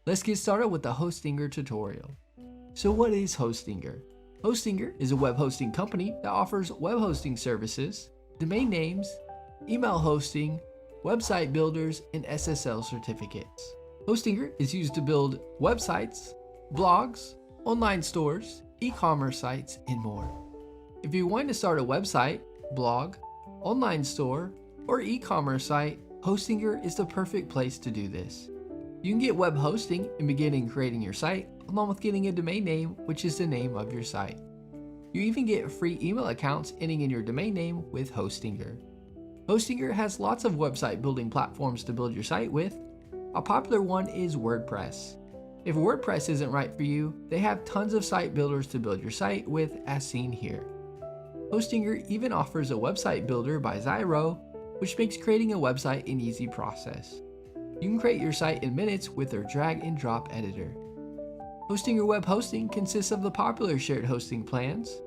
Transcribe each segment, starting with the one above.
Let's get started with the Hostinger tutorial. So what is Hostinger? Hostinger is a web hosting company that offers web hosting services, domain names, email hosting, website builders, and SSL certificates. Hostinger is used to build websites, blogs, online stores, e-commerce sites, and more. If you want to start a website, blog, online store, or e-commerce site, Hostinger is the perfect place to do this. You can get web hosting and begin creating your site, along with getting a domain name, which is the name of your site. You even get free email accounts ending in your domain name with Hostinger. Hostinger has lots of website building platforms to build your site with. A popular one is WordPress. If WordPress isn't right for you, they have tons of site builders to build your site with, as seen here. Hostinger even offers a website builder by Zyro, which makes creating a website an easy process. You can create your site in minutes with their drag and drop editor. Hostinger web hosting consists of the popular shared hosting plans.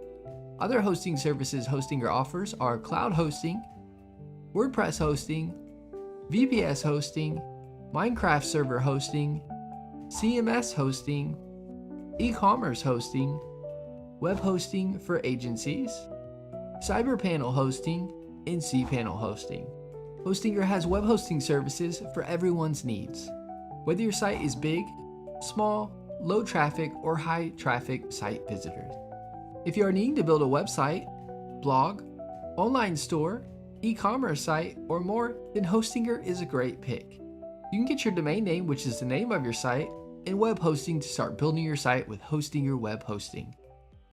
Other hosting services Hostinger offers are cloud hosting, WordPress hosting, VPS hosting, Minecraft server hosting, CMS hosting, e-commerce hosting, web hosting for agencies, CyberPanel hosting, and cPanel hosting. Hostinger has web hosting services for everyone's needs, whether your site is big, small, low traffic, or high traffic site visitors. If you are needing to build a website, blog, online store, e-commerce site, or more, then Hostinger is a great pick. You can get your domain name, which is the name of your site, and web hosting to start building your site with Hostinger web hosting.